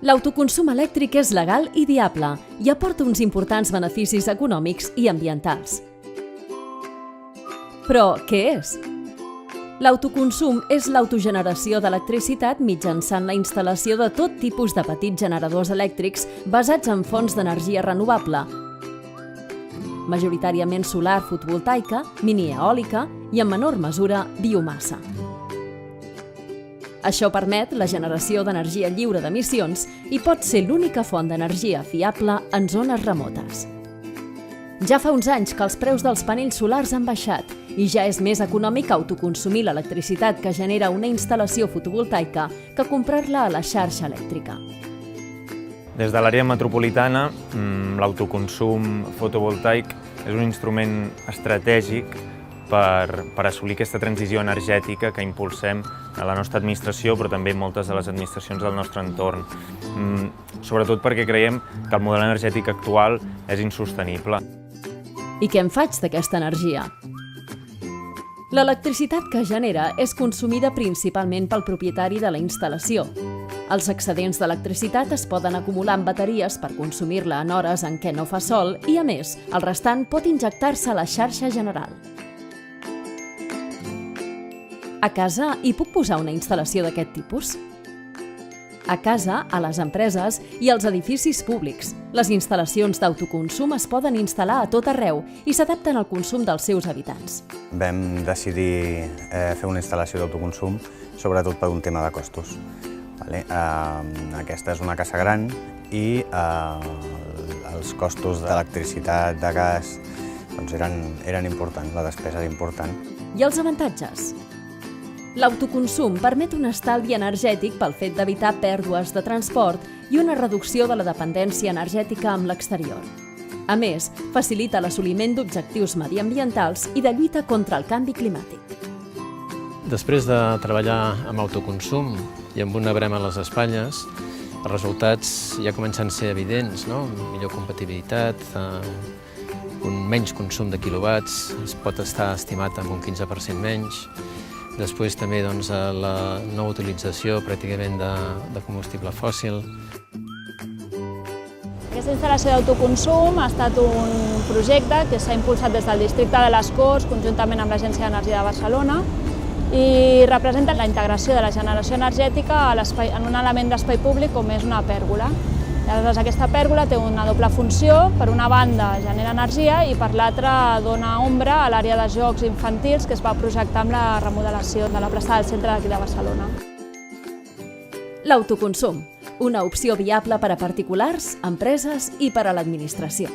L'autoconsum elèctric és legal i viable i aporta uns importants beneficis econòmics i ambientals. Però què és? L'autoconsum és l'autogeneració d'electricitat mitjançant la instal·lació de tot tipus de petits generadors elèctrics basats en fonts d'energia renovable, majoritàriament solar fotovoltaica, mini-eòlica i, en menor mesura, biomassa. Això permet la generació d'energia lliure d'emissions i pot ser l'única font d'energia fiable en zones remotes. Ja fa uns anys que els preus dels panells solars han baixat i ja és més econòmic autoconsumir l'electricitat que genera una instal·lació fotovoltaica que comprar-la a la xarxa elèctrica. Des de l'àrea metropolitana, l'autoconsum fotovoltaic és un instrument estratègic per assolir aquesta transició energètica que impulsem a la nostra administració, però també moltes de les administracions del nostre entorn. Sobretot perquè creiem que el model energètic actual és insostenible. I què en faig d'aquesta energia? L'electricitat que genera és consumida principalment pel propietari de la instal·lació. Els excedents d'electricitat es poden acumular en bateries per consumir-la en hores en què no fa sol i, a més, el restant pot injectar-se a la xarxa general. A casa hi puc posar una instal·lació d'aquest tipus? A casa, a les empreses i als edificis públics, les instal·lacions d'autoconsum es poden instal·lar a tot arreu i s'adapten al consum dels seus habitants. Vam decidir fer una instal·lació d'autoconsum, sobretot per un tema de costos. Aquesta és una casa gran i els costos d'electricitat, de gas, eren importants, la despesa era important. I els avantatges? L'autoconsum permet un estalvi energètic pel fet d'evitar pèrdues de transport i una reducció de la dependència energètica amb l'exterior. A més, facilita l'assoliment d'objectius mediambientals i de lluita contra el canvi climàtic. Després de treballar amb autoconsum i amb una brema a les espatlles, els resultats ja comencen a ser evidents, no? Millor compatibilitat, un menys consum de quilowatts, es pot estar estimat amb un 15% menys. Després també la no utilització pràcticament de combustible fòssil. Aquesta instal·lació d'autoconsum ha estat un projecte que s'ha impulsat des del districte de les Corts, conjuntament amb l'Agència d'Energia de Barcelona, i representa la integració de la generació energètica en un element d'espai públic com és una pèrgola. Llavors, aquesta pèrgola té una doble funció. Per una banda genera energia i per l'altra dona ombra a l'àrea de jocs infantils que es va projectar amb la remodelació de la plaça del centre d'aquí de Barcelona. L'autoconsum, una opció viable per a particulars, empreses i per a l'administració.